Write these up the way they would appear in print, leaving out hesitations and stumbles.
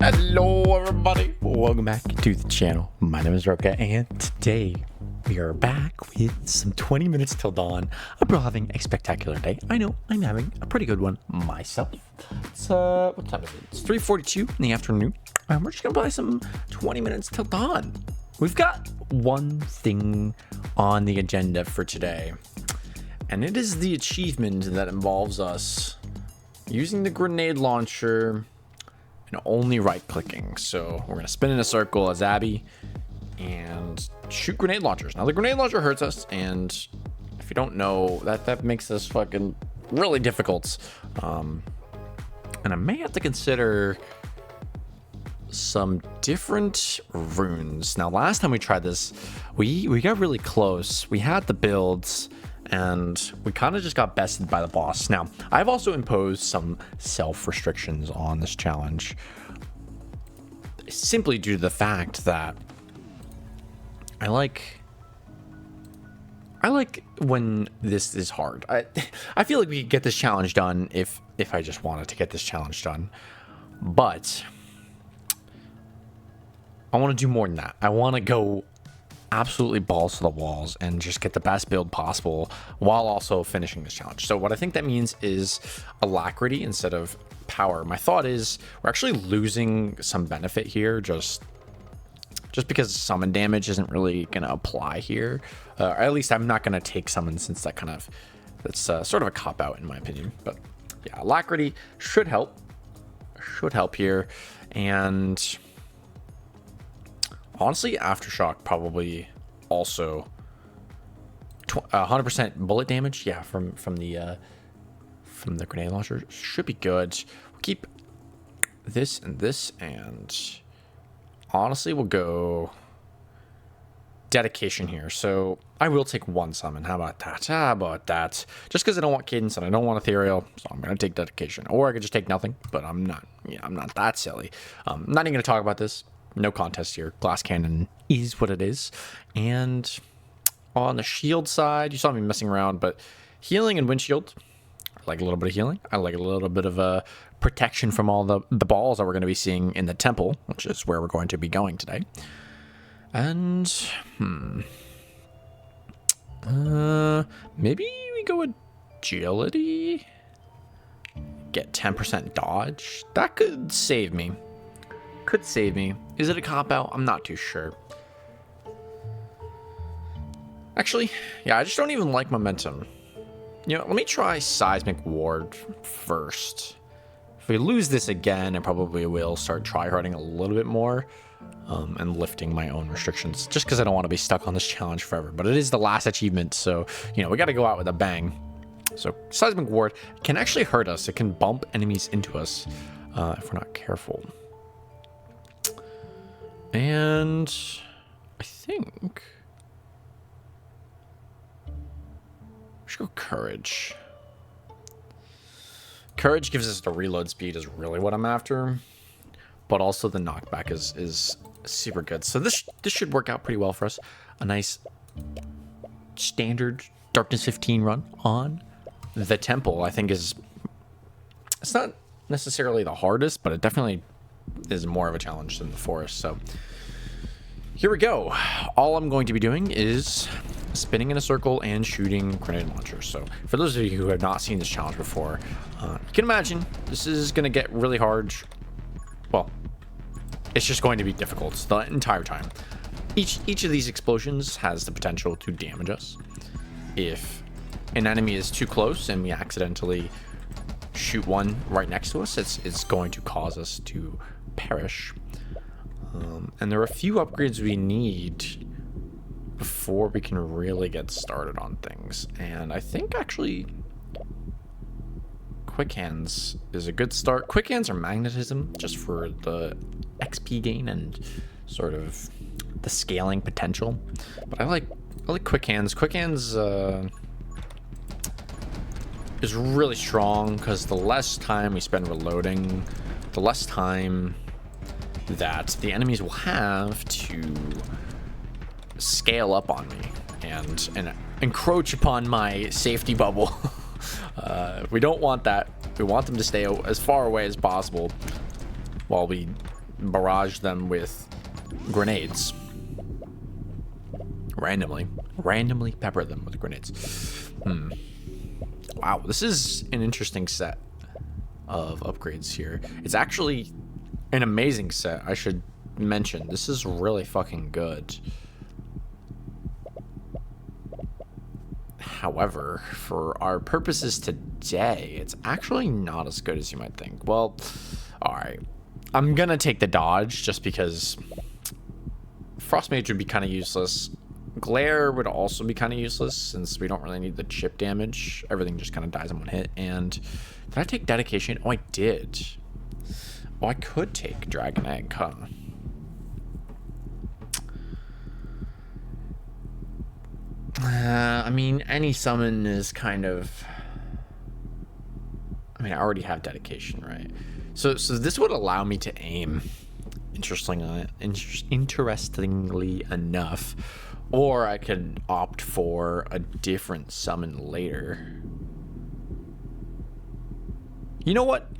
Hello everybody, welcome back to the channel. My name is Roka, and today we are back with some 20 minutes till dawn. I'm probably having a spectacular day. I know I'm having a pretty good one myself. It's what time is it? It's 3:42 in the afternoon. We're just gonna play some 20 minutes till dawn. We've got one thing on the agenda for today, and it is the achievement that involves us using the grenade launcher and only right-clicking. So we're gonna spin in a circle as Abby and shoot grenade launchers. Now the grenade launcher hurts us, and if you don't know, that makes this fucking really difficult. And I may have to consider some different runes. Now last time we tried this, we got really close. We had the builds, and we kind of just got bested by the boss. Now, I've also imposed some self-restrictions on this challenge, simply due to the fact that I like when this is hard. I feel like we could get this challenge done if I just wanted to get this challenge done, but I want to do more than that. I want to go absolutely balls to the walls and just get the best build possible while also finishing this challenge. So what I think that means is alacrity instead of power. My thought is we're actually losing some benefit here just because summon damage isn't really going to apply here. Or at least I'm not going to take summon, since that's sort of a cop-out in my opinion. But yeah, alacrity should help here. And honestly, Aftershock probably also 100% bullet damage. Yeah, from the grenade launcher should be good. We'll keep this and this, and honestly, we'll go dedication here. So I will take one summon. How about that? Just because I don't want cadence and I don't want ethereal, so I'm gonna take dedication. Or I could just take nothing, but I'm not that silly. I'm not even gonna talk about this. No contest here. Glass cannon is what it is. And on the shield side, you saw me messing around, but healing and windshield. I like a little bit of healing. I like a little bit of protection from all the balls that we're going to be seeing in the temple, which is where we're going to be going today. And maybe we go agility. Get 10% dodge. That could save me. Is it a cop-out? I'm not too sure. Actually, yeah, I just don't even like momentum. You know, let me try seismic ward first. If we lose this again, I probably will start tryharding a little bit more and lifting my own restrictions, just because I don't want to be stuck on this challenge forever. But it is the last achievement, so you know we got to go out with a bang. So seismic ward can actually hurt us. It can bump enemies into us if we're not careful. And I think we should go courage. Courage gives us the reload speed is really what I'm after, but also the knockback is super good. So this should work out pretty well for us. A nice standard darkness 15 run on the temple, I think it's not necessarily the hardest, but it definitely is more of a challenge than the forest. So here we go. All I'm going to be doing is spinning in a circle and shooting grenade launchers. So for those of you who have not seen this challenge before, you can imagine this is going to get really hard. Well, it's just going to be difficult the entire time. Each of these explosions has the potential to damage us. If an enemy is too close and we accidentally shoot one right next to us, it's going to cause us to perish. And there are a few upgrades we need before we can really get started on things. And I think actually quick hands is a good start. Quick hands or magnetism, just for the XP gain and sort of the scaling potential. But I like quick hands. Quick hands is really strong because the less time we spend reloading, the less time that the enemies will have to scale up on me and encroach upon my safety bubble. We don't want that. We want them to stay as far away as possible while we barrage them with grenades. Randomly pepper them with grenades. Wow, this is an interesting set of upgrades here. It's actually an amazing set, I should mention. This is really fucking good. However, for our purposes today, it's actually not as good as you might think. Well, alright. I'm gonna take the dodge just because Frost Mage would be kind of useless. Glare would also be kind of useless since we don't really need the chip damage. Everything just kind of dies in one hit. And did I take Dedication? Oh, I did. Oh, I could take Dragon Egg, huh? I mean, any summon is kind of... I mean, I already have Dedication, right? So this would allow me to aim, interestingly enough. Or I could opt for a different summon later. You know what?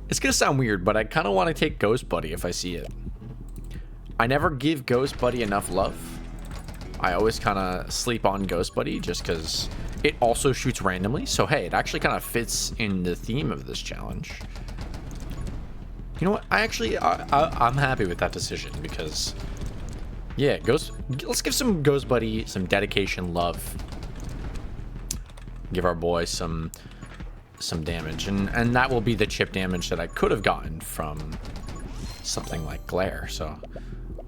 It's gonna sound weird, but I kind of want to take Ghost Buddy if I see it. I never give Ghost Buddy enough love. I always kind of sleep on Ghost Buddy just because it also shoots randomly. So hey, it actually kind of fits in the theme of this challenge. You know what? I'm happy with that decision because, yeah, let's give some Ghost Buddy some dedication love. Give our boy some damage, and that will be the chip damage that I could have gotten from something like Glare. So,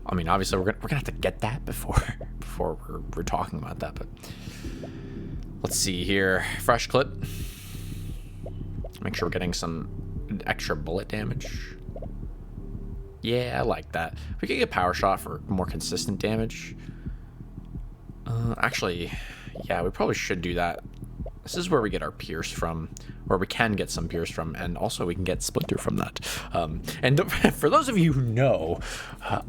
I mean, obviously we're gonna have to get that before we're talking about that. But let's see here, fresh clip. Make sure we're getting some extra bullet damage. Yeah, I like that. We could get Power Shot for more consistent damage. Actually, yeah, we probably should do that. This is where we get our Pierce from, where we can get some Pierce from, and also we can get Splinter from that. And for those of you who know,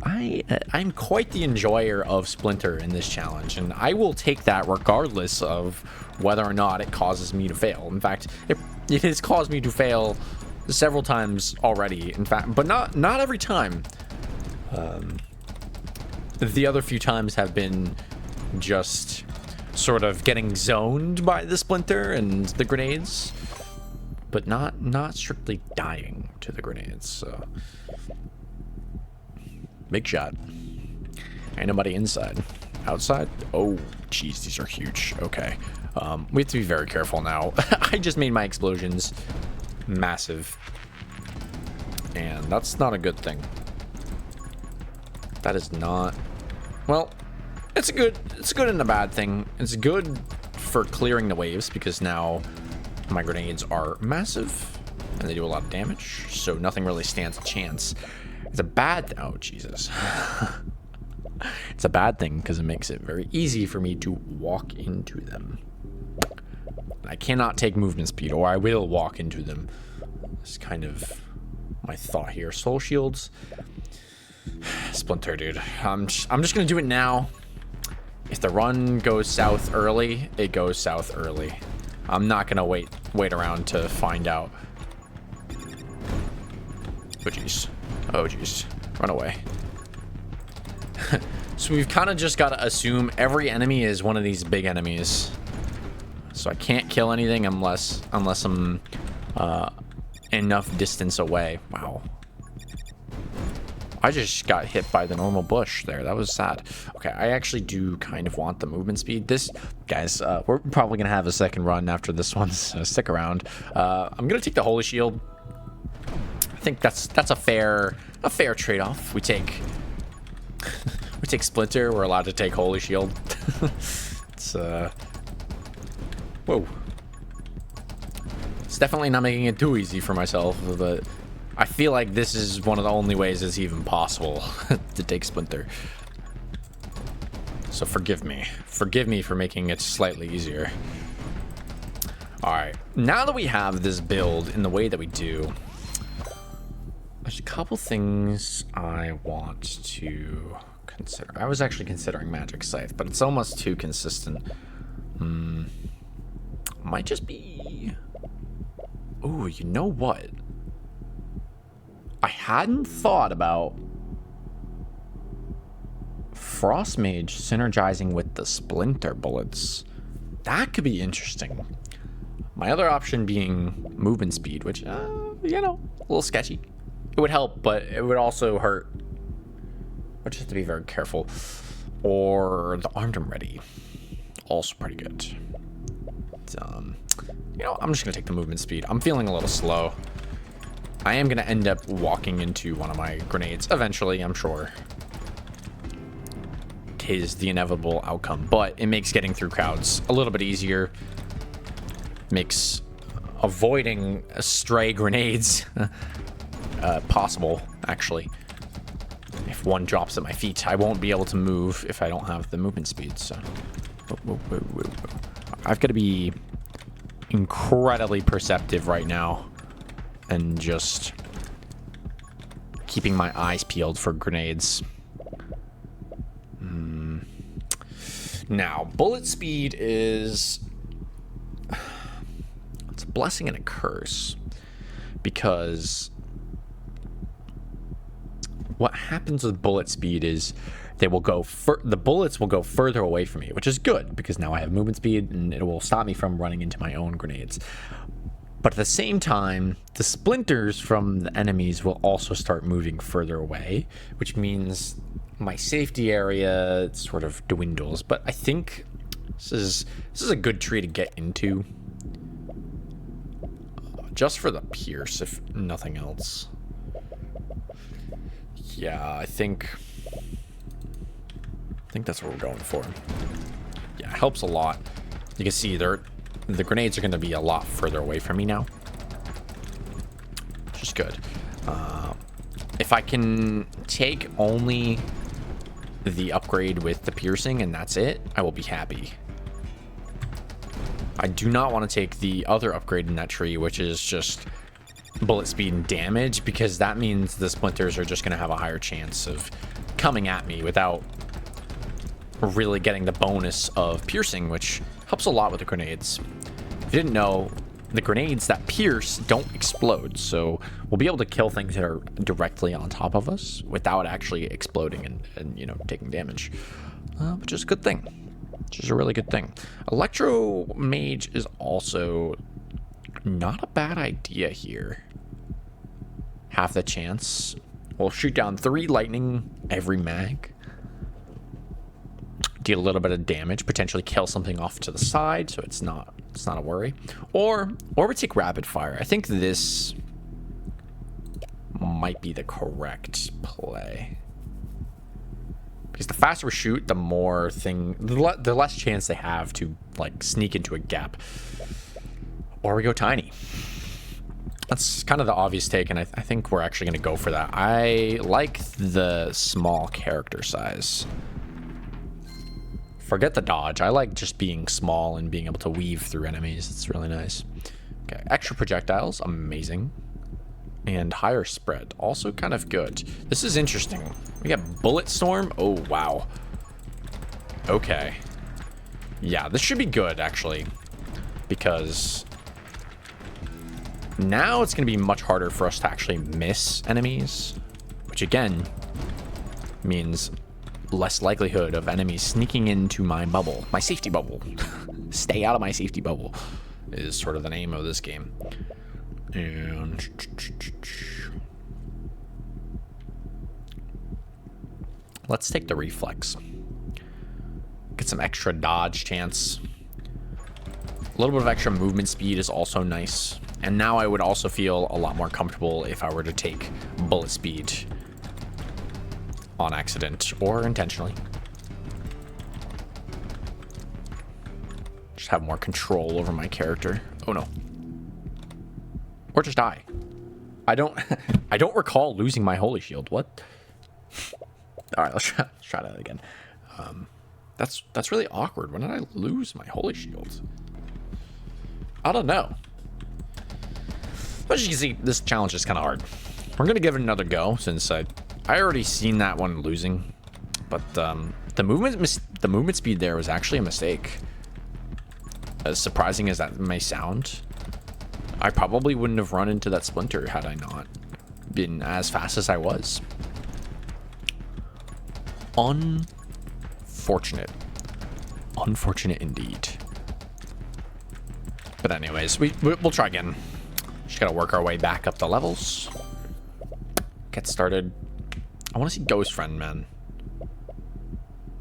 I'm quite the enjoyer of Splinter in this challenge, and I will take that regardless of whether or not it causes me to fail. In fact, it has caused me to fail several times already, in fact, but not every time. The other few times have been just sort of getting zoned by the Splinter and the grenades, but not strictly dying to the grenades. So big shot. Ain't nobody inside. Outside? Oh jeez, these are huge. Okay, we have to be very careful now. I just made my explosions massive, and that's not a good thing. That is not, well, it's a good and a bad thing. It's good for clearing the waves because now my grenades are massive and they do a lot of damage, so nothing really stands a chance. It's a bad, oh Jesus. It's a bad thing because it makes it very easy for me to walk into them. I cannot take movement speed, or I will walk into them. It's kind of my thought here. Soul shields. Splinter, dude. I'm just gonna do it now. If the run goes south early, it goes south early. I'm not gonna wait around to find out. Oh jeez. Oh jeez. Run away. So we've kind of just got to assume every enemy is one of these big enemies. So I can't kill anything unless I'm enough distance away. Wow. I just got hit by the normal bush there. That was sad. Okay, I actually do kind of want the movement speed. This, guys, we're probably going to have a second run after this one, so stick around. I'm going to take the Holy Shield. I think that's a fair trade-off. We take Splinter. We're allowed to take Holy Shield. It's whoa. It's definitely not making it too easy for myself, but I feel like this is one of the only ways it's even possible to take Splinter. So forgive me. Forgive me for making it slightly easier. Alright, now that we have this build in the way that we do, there's a couple things I want to consider. I was actually considering Magic Scythe, but it's almost too consistent. Might just be... Ooh, you know what? I hadn't thought about Frost Mage synergizing with the Splinter bullets. That could be interesting. My other option being movement speed, which, you know, a little sketchy. It would help, but it would also hurt. I just have to be very careful. Or the armed and ready. Also pretty good. You know, I'm just going to take the movement speed. I'm feeling a little slow. I am going to end up walking into one of my grenades eventually, I'm sure. Is the inevitable outcome, but it makes getting through crowds a little bit easier. Makes avoiding stray grenades possible, actually. If one drops at my feet, I won't be able to move if I don't have the movement speed, so... I've got to be incredibly perceptive right now and just keeping my eyes peeled for grenades. Now, bullet speed is... it's a blessing and a curse. Because what happens with bullet speed is they will go... the bullets will go further away from me, which is good, because now I have movement speed, and it will stop me from running into my own grenades. But at the same time, the splinters from the enemies will also start moving further away, which means... my safety area sort of dwindles, but I think this is a good tree to get into, just for the pierce, if nothing else. Yeah, I think that's what we're going for. Yeah, it helps a lot. You can see the grenades are going to be a lot further away from me now, which is good. If I can take only the upgrade with the piercing and that's it, I will be happy. I do not want to take the other upgrade in that tree, which is just bullet speed and damage, because that means the splinters are just going to have a higher chance of coming at me without really getting the bonus of piercing, which helps a lot with the grenades. If you didn't know, the grenades that pierce don't explode, so we'll be able to kill things that are directly on top of us without actually exploding and you know, taking damage, which is a good thing, which is a really good thing. Electro Mage is also not a bad idea here. Half the chance. We'll shoot down 3 lightning every mag, deal a little bit of damage, potentially kill something off to the side, so it's not a worry. Or we take rapid fire. I think this might be the correct play, because the faster we shoot, the more the less chance they have to like sneak into a gap. Or we go tiny. That's kind of the obvious take, and I think we're actually going to go for that. I like the small character size. Forget the dodge. I like just being small and being able to weave through enemies. It's really nice. Okay, extra projectiles, amazing. And higher spread, also kind of good. This is interesting. We got bullet storm. Oh, wow. Okay. Yeah, this should be good, actually, because now it's going to be much harder for us to actually miss enemies, which again means less likelihood of enemies sneaking into my bubble, my safety bubble. Stay out of my safety bubble is sort of the name of this game. And let's take the reflex. Get some extra dodge chance. A little bit of extra movement speed is also nice. And now I would also feel a lot more comfortable if I were to take bullet speed on accident or intentionally. Just have more control over my character. Oh no. Or just die. I don't recall losing my holy shield. What? All right, let's try that again. That's really awkward. When did I lose my holy shield? I don't know. But as you can see, this challenge is kind of hard. We're gonna give it another go since I already seen that one losing. But the movement speed there was actually a mistake. As surprising as that may sound, I probably wouldn't have run into that splinter had I not been as fast as I was. Unfortunate. Unfortunate indeed. But anyways, we'll try again. Just gotta work our way back up the levels. Get started. I want to see Ghost Friend, man.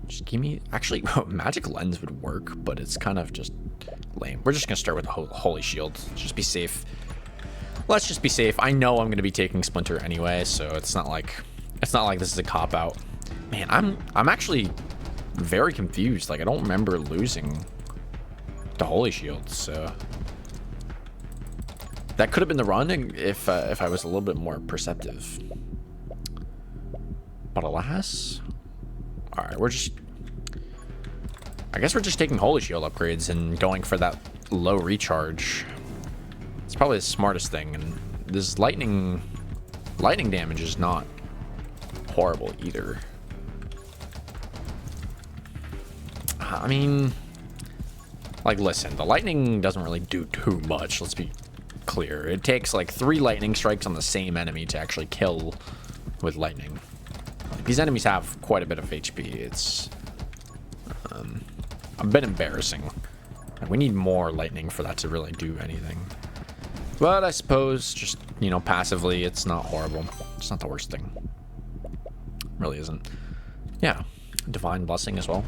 Just give me... Actually, Magic Lens would work, but it's kind of just lame. We're just gonna start with the Holy Shield. Just be safe. Let's just be safe. I know I'm gonna be taking Splinter anyway, so it's not like this is a cop-out. Man, I'm actually very confused. Like, I don't remember losing the Holy Shield, so that could have been the run if I was a little bit more perceptive. But alas, all right, I guess we're just taking Holy Shield upgrades and going for that low recharge. It's probably the smartest thing, and this lightning damage is not horrible either. I mean, like, listen, the lightning doesn't really do too much. Let's be clear. It takes like 3 lightning strikes on the same enemy to actually kill with lightning. Like, these enemies have quite a bit of HP. It's a bit embarrassing. Like, we need more lightning for that to really do anything. But I suppose just, you know, passively, it's not horrible. It's not the worst thing. Really isn't. Yeah, Divine Blessing as well.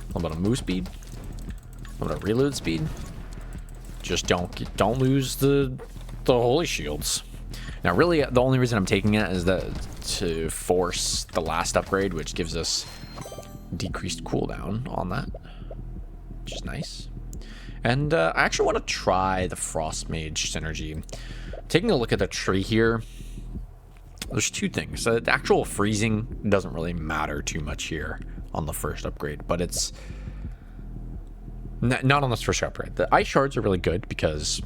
A little bit of move speed, a little bit of reload speed. Just don't lose the Holy Shields. Now, really, the only reason I'm taking it is that to force the last upgrade, which gives us decreased cooldown on that, which is nice. And I actually want to try the Frost Mage synergy. Taking a look at the tree here, there's 2 things. The actual freezing doesn't really matter too much here on the first upgrade, but it's not on this first upgrade. The ice shards are really good because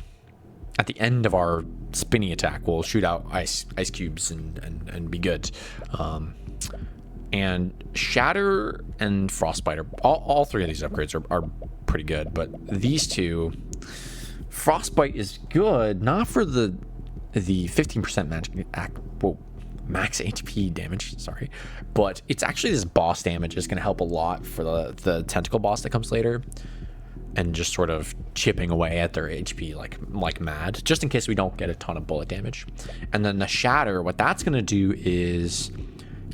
at the end of our spinny attack, we'll shoot out ice cubes and be good. And Shatter and Frostbite are all 3 of these upgrades are pretty good, but these 2, Frostbite is good not for the 15% max HP damage, sorry, but it's actually this boss damage is going to help a lot for the tentacle boss that comes later, and just sort of chipping away at their HP like mad, just in case we don't get a ton of bullet damage. And then the Shatter, what that's going to do is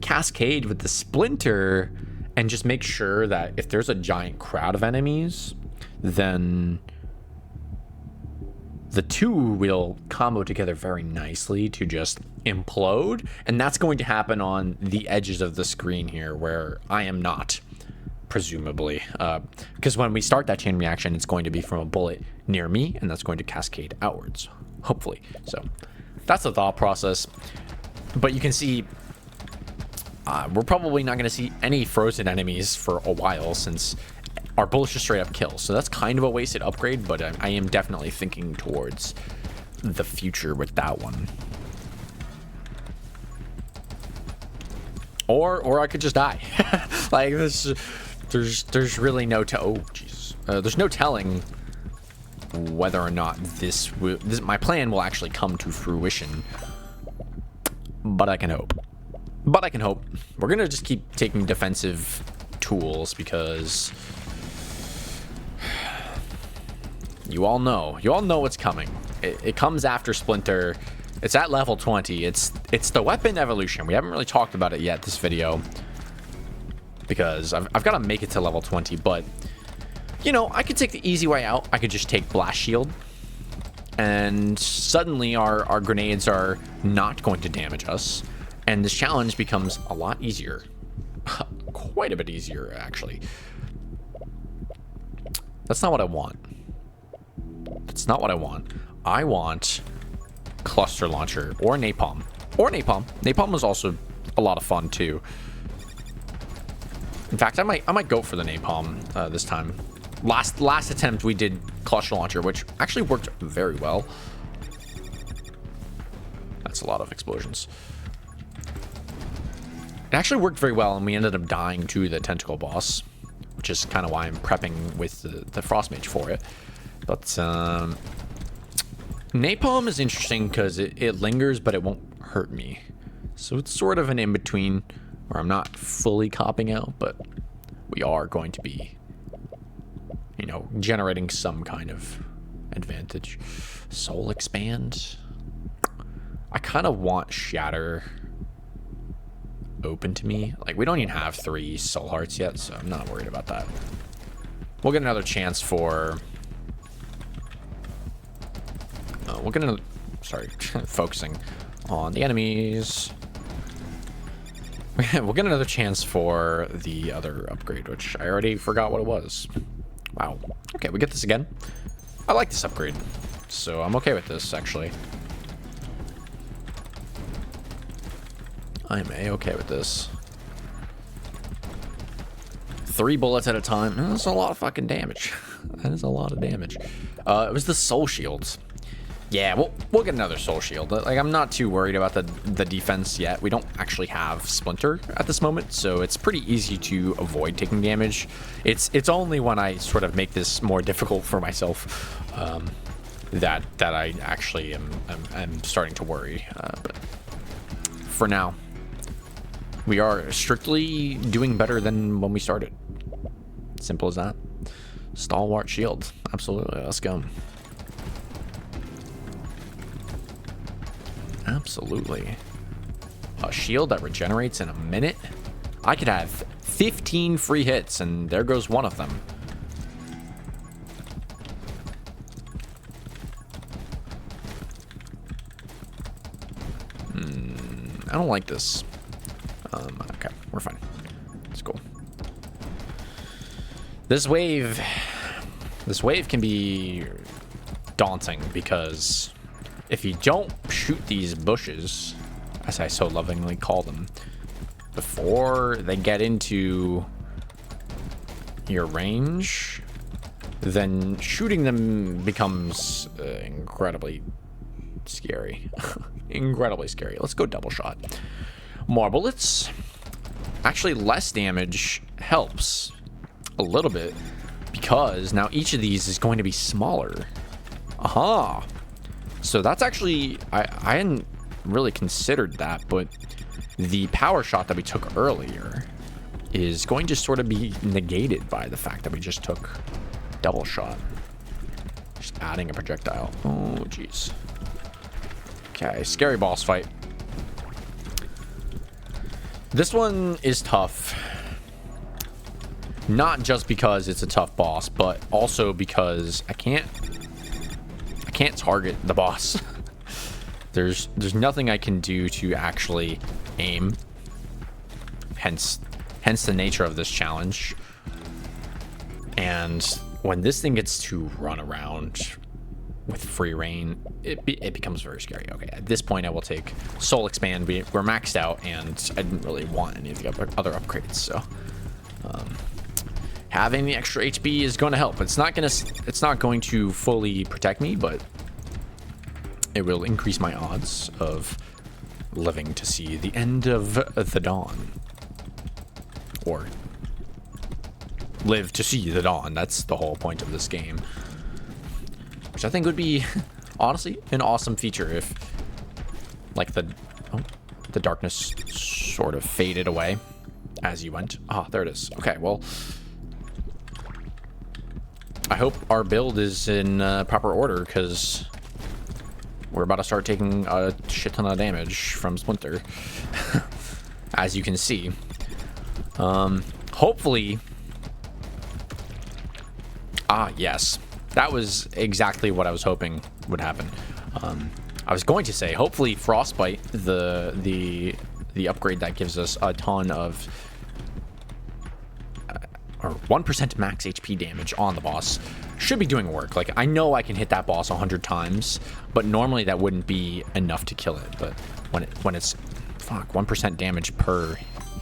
cascade with the Splinter and just make sure that if there's a giant crowd of enemies, then the 2 will combo together very nicely to just implode, and that's going to happen on the edges of the screen here where I am not, presumably, because when we start that chain reaction, it's going to be from a bullet near me, and that's going to cascade outwards, hopefully. So that's the thought process. But you can see we're probably not going to see any frozen enemies for a while, since our bullets just straight up kill. So that's kind of a wasted upgrade, but I am definitely thinking towards the future with that one. Or I could just die. Like, there's really no there's no telling whether or not my plan will actually come to fruition. But I can hope. We're gonna just keep taking defensive tools because you all know what's coming. It comes after Splinter. It's at level 20. It's the weapon evolution. We haven't really talked about it yet this video because I've got to make it to level 20. But you know, I could take the easy way out. I could just take Blast Shield, and suddenly our grenades are not going to damage us, and this challenge becomes a lot easier. Quite a bit easier, actually. That's not what I want. That's not what I want. I want Cluster Launcher or Napalm. Napalm was also a lot of fun too. In fact, I might go for the Napalm this time. Last attempt we did Cluster Launcher, which actually worked very well. That's a lot of explosions. It actually worked very well, and we ended up dying to the tentacle boss, which is kind of why I'm prepping with the Frost Mage for it. But Napalm is interesting because it lingers, but it won't hurt me. So it's sort of an in-between where I'm not fully copping out, but we are going to be, you know, generating some kind of advantage. Soul expand. I kind of want shatter open to me. Like, we don't even have 3 soul hearts yet, so I'm not worried about that. We'll get another chance for... we'll get another... Sorry, focusing on the enemies. We'll get another chance for the other upgrade, which I already forgot what it was. Wow. Okay, we get this again. I like this upgrade, so I'm okay with this, actually. I'm A-okay with this. 3 bullets at a time. That's a lot of fucking damage. That is a lot of damage. It was the soul shields. Yeah, we'll get another soul shield. Like, I'm not too worried about the defense yet. We don't actually have Splinter at this moment, so it's pretty easy to avoid taking damage. It's only when I sort of make this more difficult for myself that I actually am starting to worry. But for now, we are strictly doing better than when we started. Simple as that. Stalwart shield. Absolutely. Let's go. Absolutely. A shield that regenerates in a minute? I could have 15 free hits, and there goes one of them. I don't like this. Okay, we're fine. It's cool. This wave can be daunting because if you don't shoot these bushes, as I so lovingly call them, before they get into your range, then shooting them becomes incredibly scary. Incredibly scary. Let's go double shot. More bullets. Actually, less damage helps a little bit because now each of these is going to be smaller. Aha. So that's actually, I hadn't really considered that, but the power shot that we took earlier is going to sort of be negated by the fact that we just took double shot. Just adding a projectile. Oh, jeez. Okay, scary boss fight. This one is tough. Not just because it's a tough boss, but also because I can't target the boss. There's nothing I can do to actually aim. Hence the nature of this challenge. And when this thing gets to run around with free reign, it becomes very scary. Okay, at this point I will take soul expand. We're maxed out, and I didn't really want any of the other upgrades, so having the extra HP is going to help. It's not going to fully protect me, but it will increase my odds of living to see the end of the dawn, or live to see the dawn. That's the whole point of this game, which I think would be honestly an awesome feature if, like, the darkness sort of faded away as you went. Ah, there it is. Okay, well, I hope our build is in proper order, because we're about to start taking a shit ton of damage from Splinter, as you can see. Hopefully... Ah, yes. That was exactly what I was hoping would happen. I was going to say, hopefully Frostbite, the upgrade that gives us a ton of... or 1% max HP damage on the boss, should be doing work. Like, I know I can hit that boss 100 times, but normally that wouldn't be enough to kill it. But when it's 1% damage per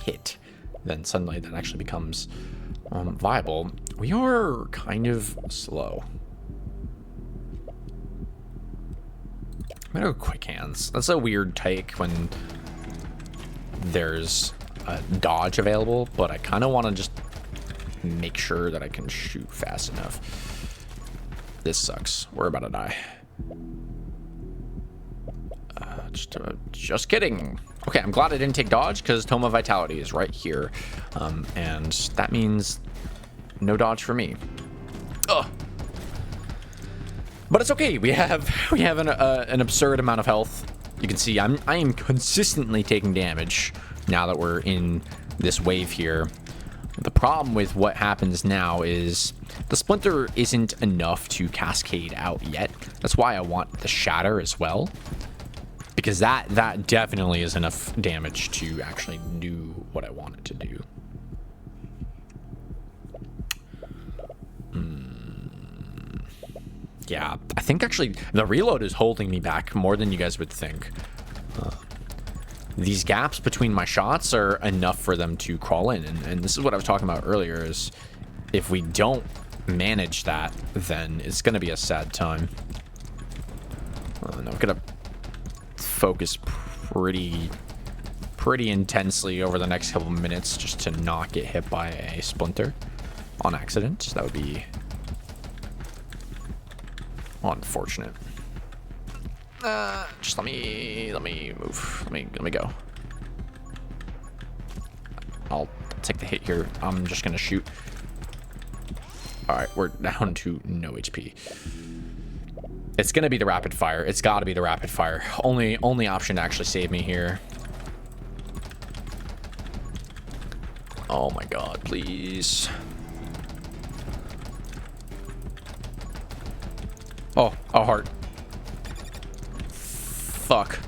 hit, then suddenly that actually becomes viable. We are kind of slow. I'm gonna go quick hands. That's a weird take when there's a dodge available, but I kind of want to just make sure that I can shoot fast enough. This sucks. We're about to die. Just kidding. Okay, I'm glad I didn't take dodge because Tome of Vitality is right here. And that means no dodge for me. Ugh. But it's okay. We have an absurd amount of health. You can see I am consistently taking damage now that we're in this wave here. The problem with what happens now is the Splinter isn't enough to cascade out yet. That's why I want the Shatter as well. Because that definitely is enough damage to actually do what I want it to do. Yeah, I think actually the reload is holding me back more than you guys would think. These gaps between my shots are enough for them to crawl in. And this is what I was talking about earlier, is if we don't manage that, then it's going to be a sad time. And I'm going to focus pretty intensely over the next couple of minutes just to not get hit by a Splinter on accident. That would be unfortunate. Just let me move. Let me go. I'll take the hit here. I'm just gonna shoot. All right, we're down to no HP. It's gonna be the rapid fire. It's got to be the rapid fire. Only option to actually save me here. Oh my god, please. Oh, a heart. Fuck.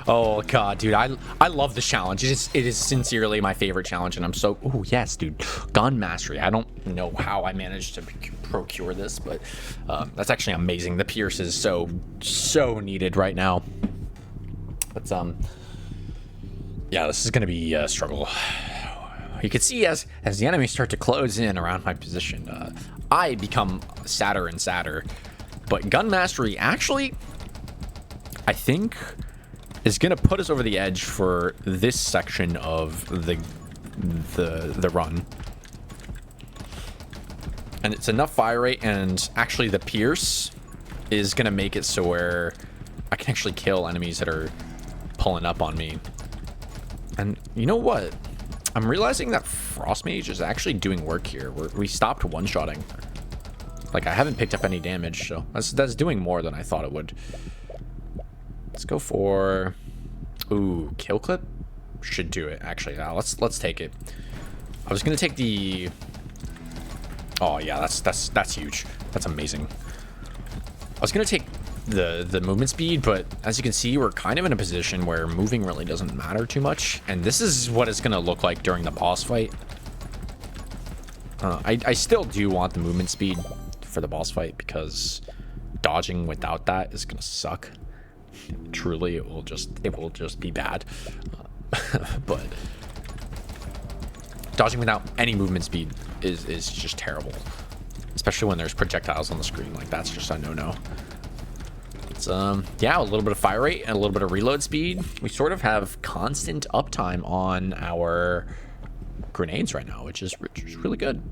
Oh god, dude, I love this challenge. It is sincerely my favorite challenge, and I'm so... Oh yes, dude, gun mastery. I don't know how I managed to procure this, but that's actually amazing. The Pierce is so needed right now. But yeah, this is gonna be a struggle. You can see as the enemies start to close in around my position, I become sadder and sadder. But gun mastery actually, I think, is gonna put us over the edge for this section of the run. And it's enough fire rate, and actually the Pierce is gonna make it so where I can actually kill enemies that are pulling up on me. And you know what? I'm realizing that Frost Mage is actually doing work here. We stopped one-shotting. Like, I haven't picked up any damage, so that's doing more than I thought it would. Let's go for... Ooh, kill clip? Should do it, actually. Now, let's take it. I was gonna take the... Oh, yeah, that's huge. That's amazing. I was gonna take the movement speed, but as you can see, we're kind of in a position where moving really doesn't matter too much. And this is what it's gonna look like during the boss fight. I still do want the movement speed for the boss fight, because dodging without that is gonna suck. Truly, it will just be bad. But dodging without any movement speed is just terrible, especially when there's projectiles on the screen. Like, that's just a no-no. It's yeah, a little bit of fire rate and a little bit of reload speed. We sort of have constant uptime on our grenades right now, which is really good.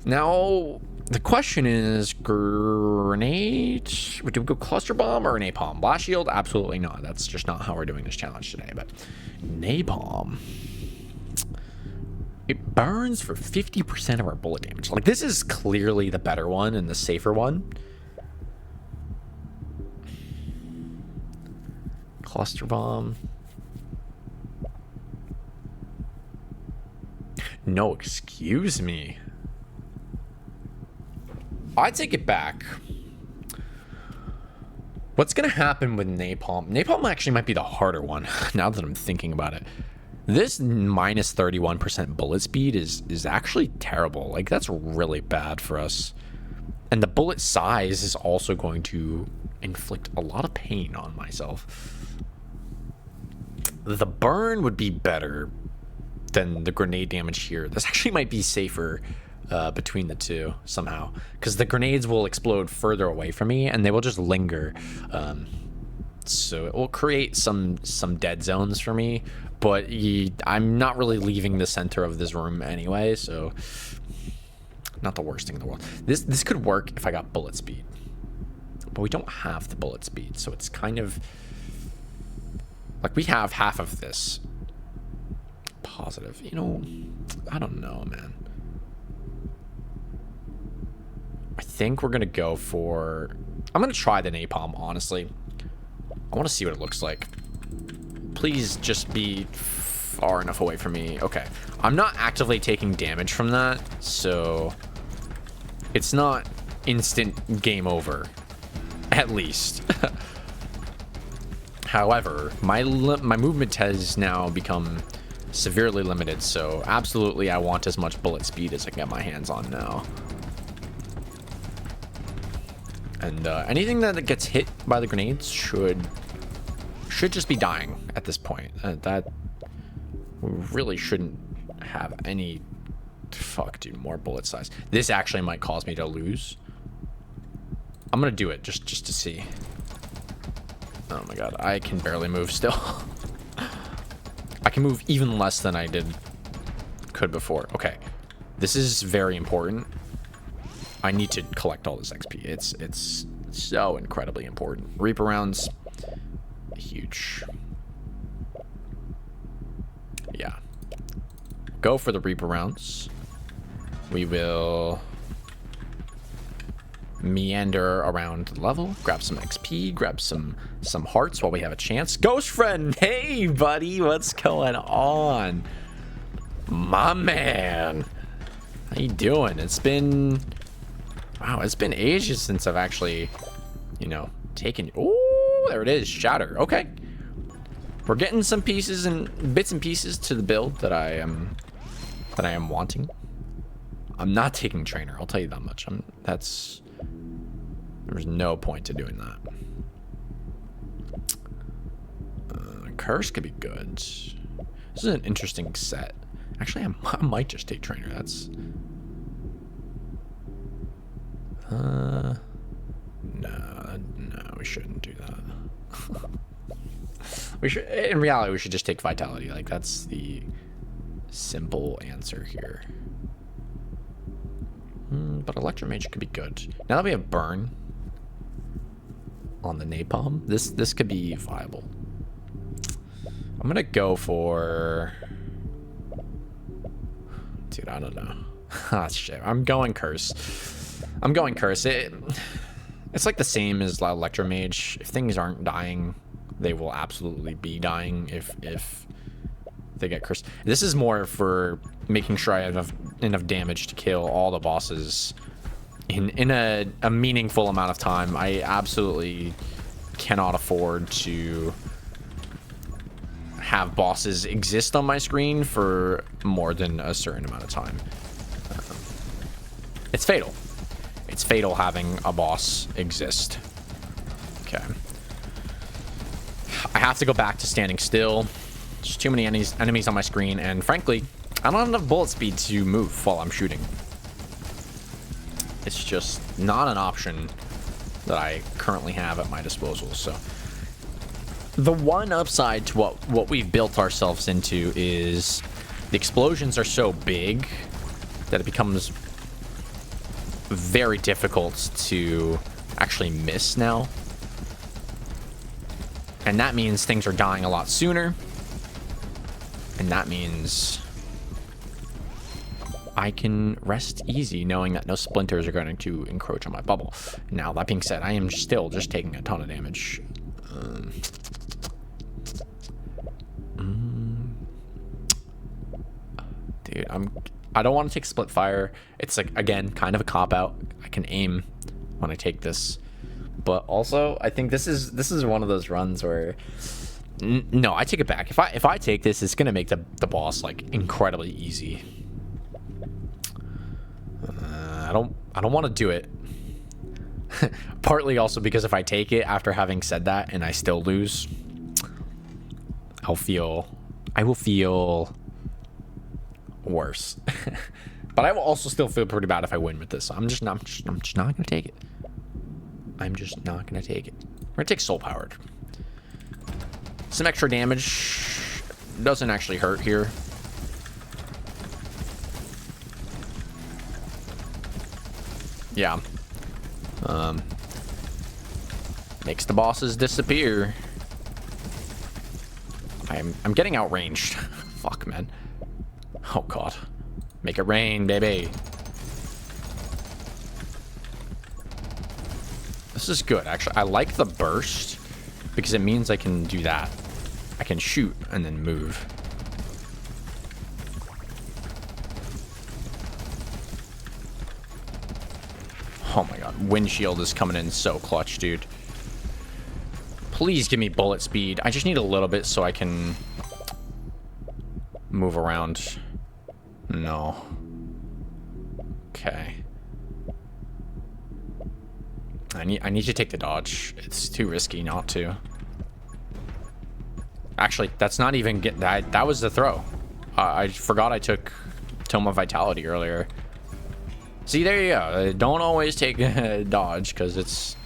Now the question is, grenade, do we go cluster bomb or napalm? Blast shield? Absolutely not. That's just not how we're doing this challenge today. But napalm, it burns for 50% of our bullet damage. Like, this is clearly the better one and the safer one. Cluster bomb. No, excuse me. I take it back. What's gonna happen with napalm? Napalm actually might be the harder one now that I'm thinking about it. This minus 31% bullet speed is actually terrible. Like, that's really bad for us. And the bullet size is also going to inflict a lot of pain on myself. The burn would be better than the grenade damage here. This actually might be safer between the two somehow, because the grenades will explode further away from me and they will just linger. So it will create some dead zones for me, but I'm not really leaving the center of this room anyway, so not the worst thing in the world. This could work if I got bullet speed. but we don't have the bullet speed, so it's kind of like we have half of this positive. You know, I don't know, man. I think we're gonna go for, I'm gonna try the napalm, honestly. I want to see what it looks like. Please just be far enough away from me. Okay, I'm not actively taking damage from that, so it's not instant game over, at least. However, my movement has now become severely limited, so absolutely I want as much bullet speed as I can get my hands on now. And anything that gets hit by the grenades should just be dying at this point. That really shouldn't have any... Fuck, dude, more bullet size. This actually might cause me to lose. I'm gonna do it just to see. Oh my god, I can barely move still. I can move even less than I could before. Okay, this is very important. I need to collect all this XP. It's so incredibly important. Reaper rounds, huge. Yeah. Go for the Reaper rounds. We will meander around the level, grab some XP, grab some hearts while we have a chance. Ghost friend, hey buddy, what's going on? My man. How you doing? It's been... Wow, it's been ages since I've actually, you know, taken... Oh, there it is. Shatter. Okay. We're getting some pieces and bits and pieces to the build that I am wanting. I'm not taking trainer. I'll tell you that much. There's no point to doing that. Curse could be good. This is an interesting set. Actually, I might just take trainer. That's... No, we shouldn't do that. We should, in reality, we should just take vitality. Like, that's the simple answer here. But Electromage could be good. Now that we have burn on the napalm, this could be viable. I'm gonna go for... Dude, I don't know. Ah, shit. I'm going curse. It's like the same as Electromage. If things aren't dying, they will absolutely be dying if they get cursed. This is more for making sure I have enough damage to kill all the bosses in a meaningful amount of time. I absolutely cannot afford to have bosses exist on my screen for more than a certain amount of time. It's fatal. It's fatal having a boss exist. Okay. I have to go back to standing still. There's too many enemies on my screen, and frankly, I don't have enough bullet speed to move while I'm shooting. It's just not an option that I currently have at my disposal. So the one upside to what we've built ourselves into is the explosions are so big that it becomes very difficult to actually miss now. And that means things are dying a lot sooner. And that means I can rest easy knowing that no splinters are going to encroach on my bubble. Now, that being said, I am still just taking a ton of damage. Dude, I don't want to take split fire. It's like, again, kind of a cop-out. I can aim when I take this. But also, I think this is one of those runs where... No, I take it back. If I take this, it's gonna make the boss like incredibly easy. I don't want to do it. Partly also because if I take it after having said that and I still lose, I will feel worse. But I will also still feel pretty bad if I win with this. So I'm just not gonna take it. I'm just not gonna take it. We're gonna take soul powered. Some extra damage doesn't actually hurt here. Yeah. Makes the bosses disappear. I'm getting outranged. Fuck, man. Oh, God. Make it rain, baby. This is good, actually. I like the burst because it means I can do that. I can shoot and then move. Oh my god, windshield is coming in so clutch, dude. Please give me bullet speed. I just need a little bit so I can move around. No. Okay. I need to take the dodge. It's too risky not to. Actually, that's not even that was the throw. I forgot I took Tome of Vitality earlier. See, there you go. Don't always take dodge because it's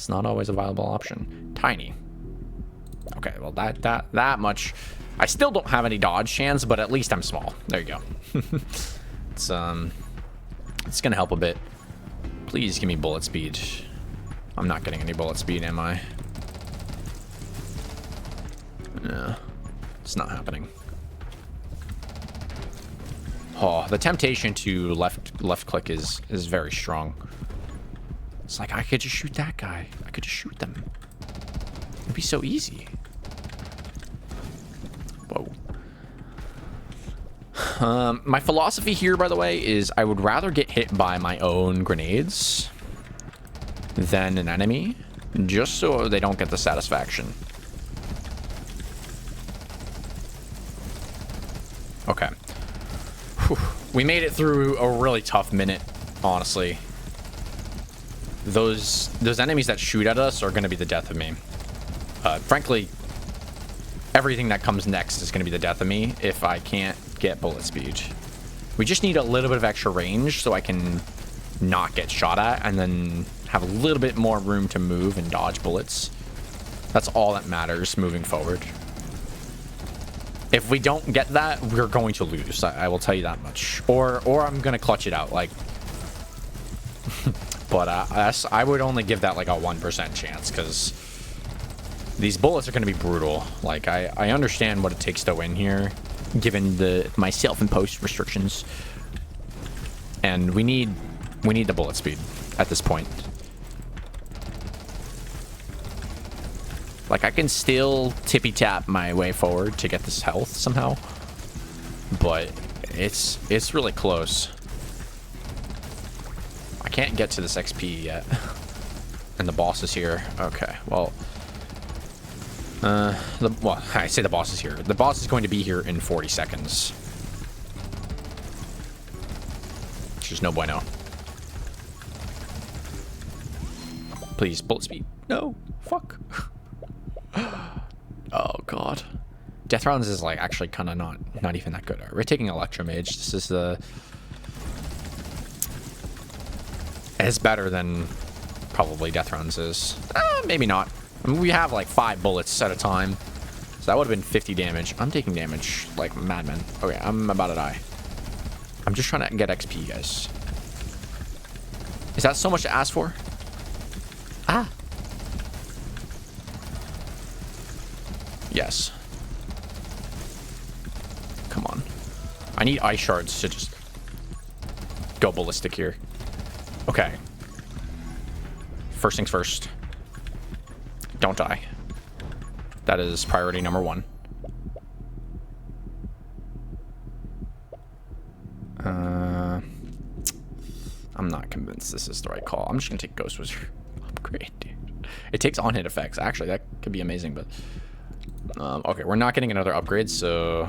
not always a viable option. Tiny. Okay, well that much. I still don't have any dodge chance, but at least I'm small. There you go. It's gonna help a bit. Please give me bullet speed. I'm not getting any bullet speed, am I? No, it's not happening. Oh, the temptation to left click is very strong. It's like I could just shoot that guy. I could just shoot them. It'd be so easy. Whoa. My philosophy here, by the way, is I would rather get hit by my own grenades than an enemy, just so they don't get the satisfaction. Okay. Whew. We made it through a really tough minute, honestly. Those enemies that shoot at us are going to be the death of me. Frankly, everything that comes next is going to be the death of me if I can't get bullet speed. We just need a little bit of extra range so I can not get shot at and then have a little bit more room to move and dodge bullets. That's all that matters moving forward. If we don't get that, we're going to lose. I will tell you that much. Or I'm going to clutch it out. Like, but I would only give that like a 1% chance because these bullets are going to be brutal. Like, I understand what it takes to win here, given my self-imposed restrictions. And we need the bullet speed at this point. Like, I can still tippy-tap my way forward to get this health somehow. But it's really close. I can't get to this XP yet. And the boss is here. Okay, well... well, I say the boss is here. The boss is going to be here in 40 seconds. Which is no bueno. Please, bullet speed. No. Fuck. Oh, God. Death rounds is, like, actually kind of not even that good. Right, we're taking Electromage. This is the... It's better than probably Death rounds is. Maybe not. I mean, we have like 5 bullets at a time. So that would have been 50 damage. I'm taking damage like madman. Okay, I'm about to die. I'm just trying to get XP, guys. Is that so much to ask for? Ah. Yes. Come on. I need ice shards to just go ballistic here. Okay. First things first. Don't die. That is priority number 1. I'm not convinced this is the right call. I'm just gonna take Ghost Wizard upgrade, dude. It takes on-hit effects. Actually, that could be amazing, but... okay, we're not getting another upgrade, so...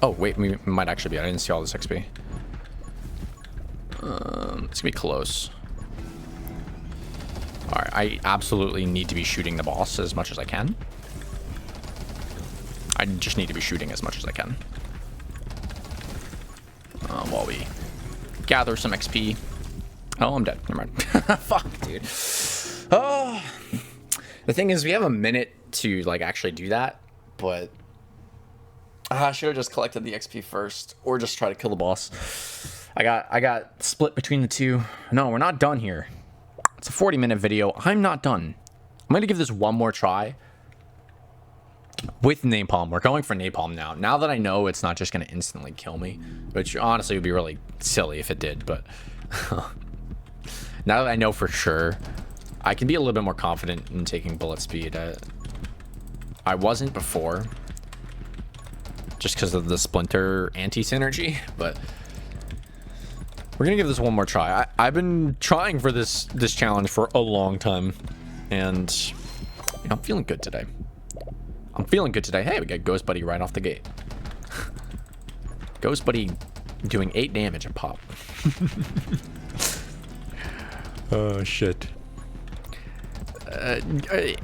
Oh, wait, we might actually be. I didn't see all this XP. It's gonna be close. Alright, I absolutely need to be shooting the boss as much as I can. I just need to be shooting as much as I can. While we gather some XP. Oh, I'm dead. Never mind. Fuck, dude. Oh. The thing is, we have a minute to, like, actually do that, but... I should have just collected the XP first, or just try to kill the boss. I got split between the two. No, we're not done here. It's a 40-minute video. I'm not done. I'm going to give this one more try with napalm. We're going for napalm now. Now that I know it's not just going to instantly kill me, which honestly would be really silly if it did, but now that I know for sure, I can be a little bit more confident in taking bullet speed. I wasn't before, just because of the splinter anti-synergy, but we're gonna give this one more try. I've been trying for this challenge for a long time, and you know, I'm feeling good today. I'm feeling good today. Hey, we got Ghost Buddy right off the gate. Ghost Buddy doing 8 damage a pop. Oh shit.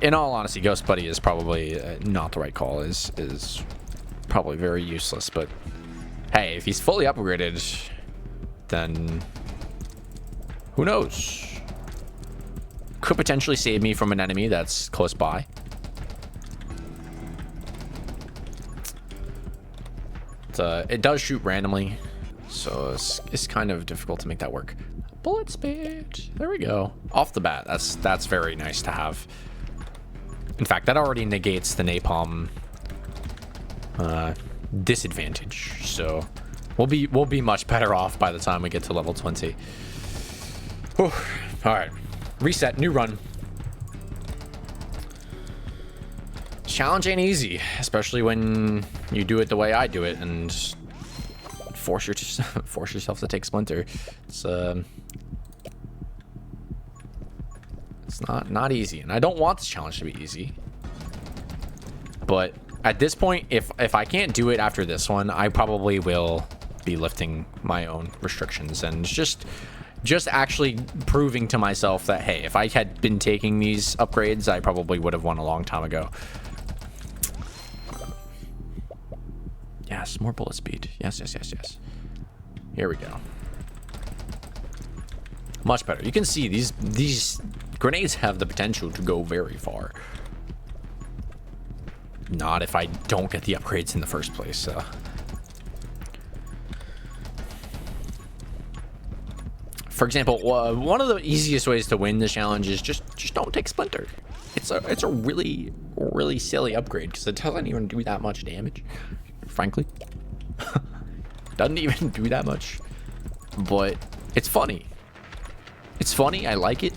In all honesty, Ghost Buddy is probably not the right call. Is probably very useless. But hey, if he's fully upgraded, then who knows? Could potentially save me from an enemy that's close by. It does shoot randomly, so it's kind of difficult to make that work. Bullet speed. There we go. Off the bat, that's very nice to have. In fact, that already negates the napalm disadvantage. So we'll be much better off by the time we get to level 20. Whew. All right, reset, new run. Challenge ain't easy, especially when you do it the way I do it and force yourself to take Splinter. It's not easy, and I don't want this challenge to be easy. But at this point, if I can't do it after this one, I probably will be lifting my own restrictions and just actually proving to myself that, hey, if I had been taking these upgrades, I probably would have won a long time ago. Yes, more bullet speed. Yes. Here we go. Much better. You can see these grenades have the potential to go very far. Not if I don't get the upgrades in the first place. For example, one of the easiest ways to win this challenge is just don't take Splinter. It's a really silly upgrade because it doesn't even do that much damage. Frankly, doesn't even do that much, but it's funny. It's funny. I like it.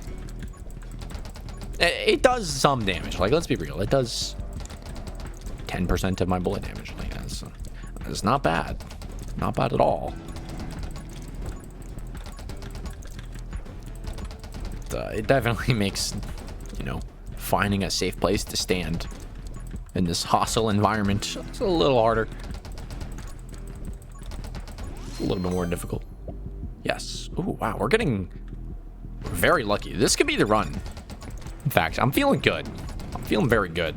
It does some damage. Like, let's be real. It does 10% of my bullet damage. Like, it's not bad. Not bad at all. It definitely makes, you know, finding a safe place to stand in this hostile environment, it's a little harder. A little bit more difficult. Yes. Oh, wow. We're getting very lucky. This could be the run. In fact, I'm feeling good. I'm feeling very good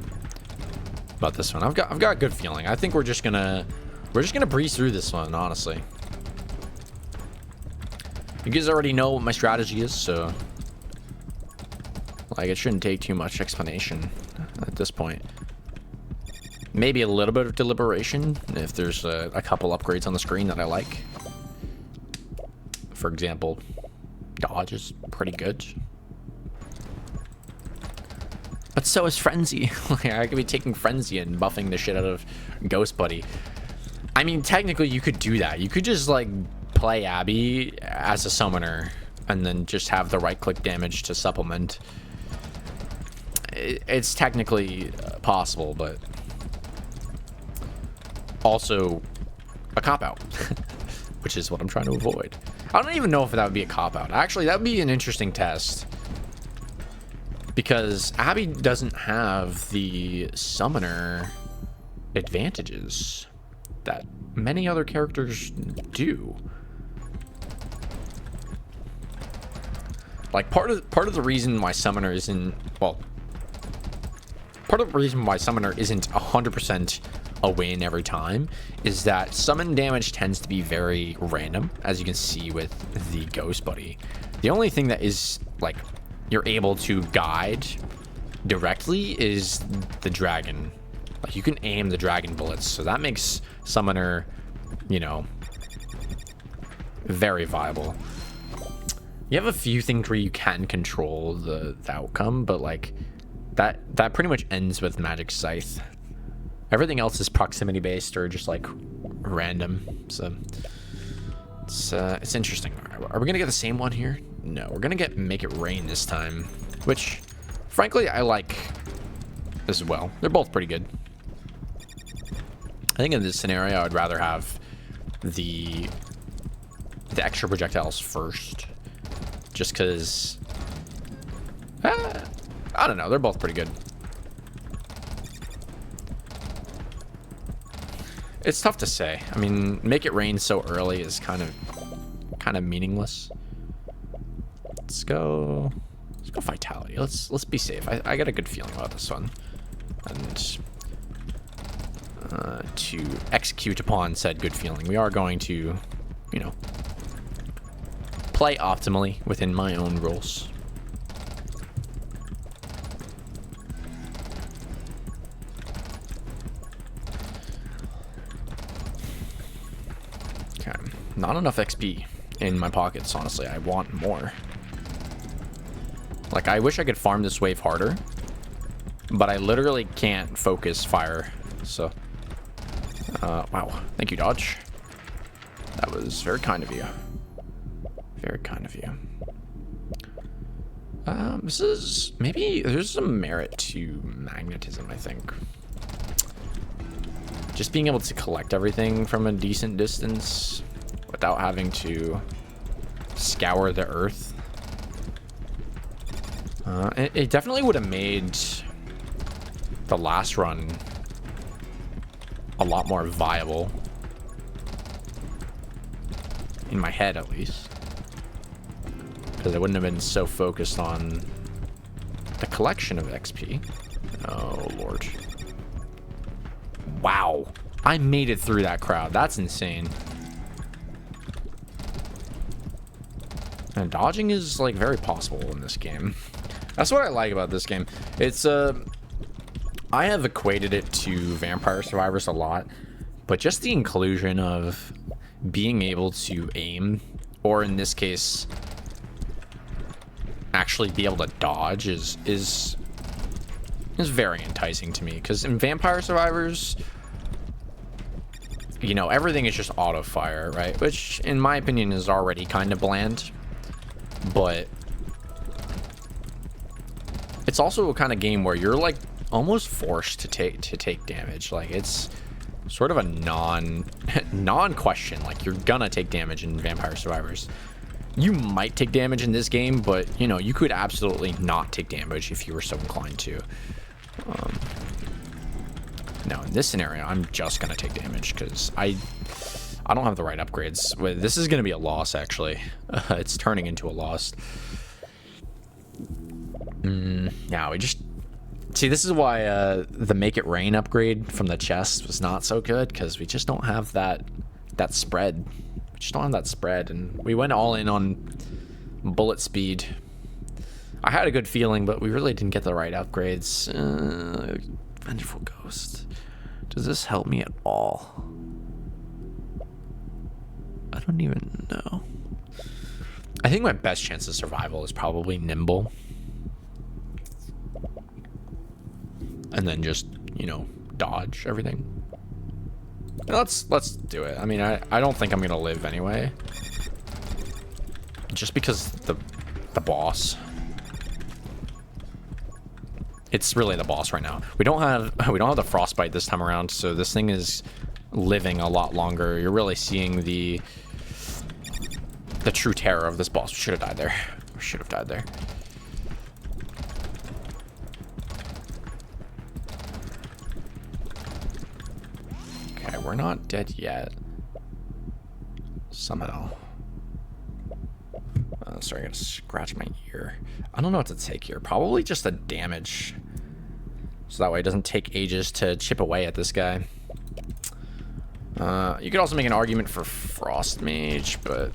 about this one. I've got a good feeling. I think we're just gonna breeze through this one, honestly. You guys already know what my strategy is, so like it shouldn't take too much explanation at this point. Maybe a little bit of deliberation if there's a couple upgrades on the screen that I like. For example, dodge is pretty good. But so is Frenzy. I could be taking Frenzy and buffing the shit out of Ghost Buddy. I mean, technically you could do that. You could just like play Abby as a summoner and then just have the right click damage to supplement. It's technically possible, but also a cop-out, which is what I'm trying to avoid. I don't even know if that would be a cop-out. Actually, that would be an interesting test, because Abby doesn't have the summoner advantages that many other characters do. Like part of the reason why summoner isn't, well, part of the reason why summoner isn't 100% a win every time is that summon damage tends to be very random, as you can see with the Ghost Buddy. The only thing that is like you're able to guide directly is the dragon. Like you can aim the dragon bullets, so that makes summoner, you know, very viable. You have a few things where you can control the outcome, but like that pretty much ends with Magic Scythe. Everything else is proximity based or just like random. So it's interesting. Are we gonna get the same one here? No, we're gonna get Make It Rain this time, which frankly I like as well. They're both pretty good. I think in this scenario I'd rather have the extra projectiles first, just because I don't know, they're both pretty good. It's tough to say. I mean, Make It Rain so early is kind of meaningless. Let's go Vitality. Let's be safe. I got a good feeling about this one. And to execute upon said good feeling, we are going to, you know, play optimally within my own rules. Okay, not enough XP in my pockets, honestly. I want more. Like, I wish I could farm this wave harder, but I literally can't focus fire. So, wow. Thank you, Dodge. That was very kind of you. Very kind of you. This is... maybe there's some merit to magnetism, I think. Just being able to collect everything from a decent distance without having to scour the earth. It definitely would have made the last run a lot more viable. In my head, at least. Because I wouldn't have been so focused on the collection of XP. Oh, Lord. Wow. I made it through that crowd. That's insane. And dodging is, like, very possible in this game. That's what I like about this game. It's, I have equated it to Vampire Survivors a lot, but just the inclusion of being able to aim, or in this case, actually be able to dodge is very enticing to me. Because in Vampire Survivors, you know, everything is just auto fire, right? Which, in my opinion, is already kind of bland. But it's also a kind of game where you're like almost forced to take damage. Like, it's sort of a non-question. Like, you're gonna take damage in Vampire Survivors. You might take damage in this game, but you know, you could absolutely not take damage if you were so inclined to. Now in this scenario, I'm just gonna take damage because I don't have the right upgrades. This is gonna be a loss, actually. It's turning into a loss. Now we just see, this is why the Make It Rain upgrade from the chest was not so good, because we just don't have that spread. We just don't have that spread, and we went all in on bullet speed. I had a good feeling, but we really didn't get the right upgrades. Vengeful Ghost. Does this help me at all? I don't even know. I think my best chance of survival is probably Nimble. And then just, you know, dodge everything. Let's do it. I mean, I don't think I'm gonna live anyway. Just because the boss. It's really the boss right now. We don't have the frostbite this time around, so this thing is living a lot longer. You're really seeing the true terror of this boss. We should have died there. We should have died there. Okay, we're not dead yet. Somehow. Sorry, I gotta scratch my ear. I don't know what to take here. Probably just the damage. So that way it doesn't take ages to chip away at this guy. You could also make an argument for Frost Mage, but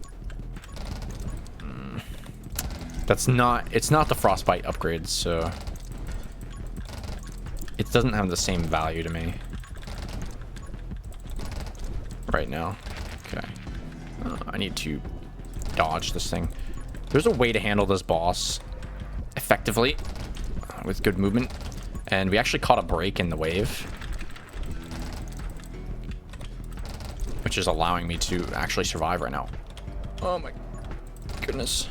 it's not the Frostbite upgrade, so it doesn't have the same value to me right now. Okay. I need to dodge this thing. There's a way to handle this boss effectively with good movement. And we actually caught a break in the wave, which is allowing me to actually survive right now. Oh my goodness.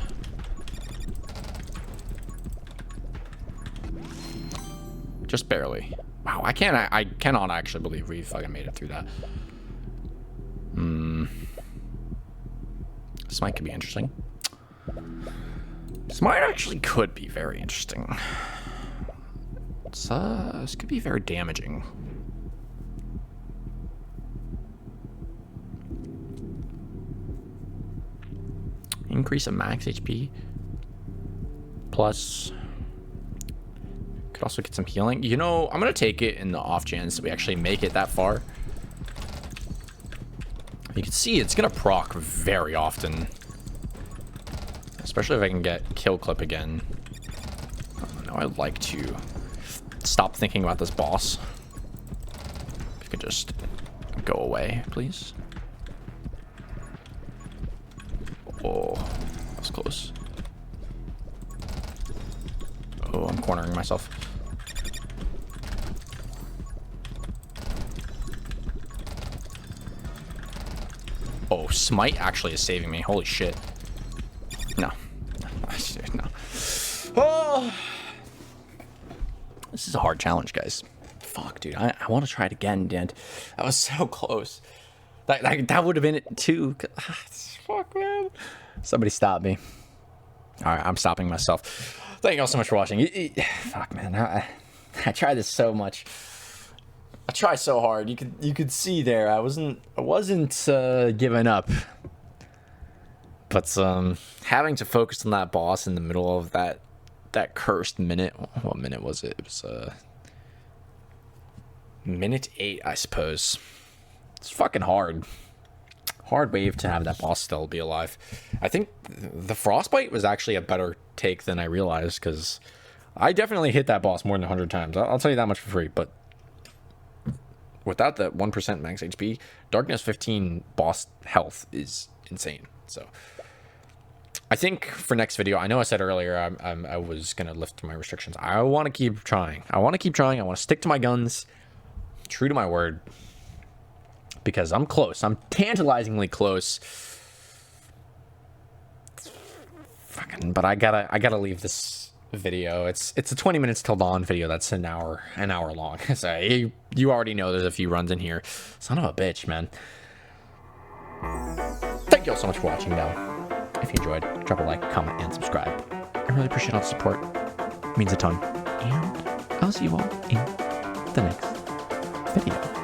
Just barely. Wow, I cannot actually believe we fucking made it through that. Smite could be interesting. Smite actually could be very interesting. This could be very damaging. Increase of max HP. Plus, could also get some healing. You know, I'm going to take it in the off chance that we actually make it that far. You can see it's going to proc very often. Especially if I can get kill clip again. Now I'd like to stop thinking about this boss. If you could just go away, please. Oh, that was close. Oh, I'm cornering myself. Oh, Smite actually is saving me. Holy shit. No. No. Oh! This is a hard challenge, guys. Fuck, dude. I want to try it again, Dan. That was so close. That would have been it, too. Fuck, man. Somebody stop me. All right, I'm stopping myself. Thank you all so much for watching. Fuck, man. I tried this so much. I try so hard. You could see there. I wasn't giving up. But having to focus on that boss in the middle of that cursed minute. What minute was it? It was minute 8, I suppose. It's fucking hard. Hard wave to have that boss still be alive. I think the frostbite was actually a better take than I realized, because I definitely hit that boss more than 100 times. I'll tell you that much for free. But without that 1% max HP, Darkness 15 boss health is insane. So I think for next video, I know I said earlier I was going to lift my restrictions. I want to keep trying. I want to stick to my guns, true to my word, because I'm close. I'm tantalizingly close. Fucking, but I gotta leave this video. It's a 20 minutes till dawn video that's an hour long. So you already know there's a few runs in here. Son of a bitch, man. Thank you all so much for watching. Now, if you enjoyed, drop a like, comment, and subscribe. I really appreciate all the support. It means a ton. And I'll see you all in the next video.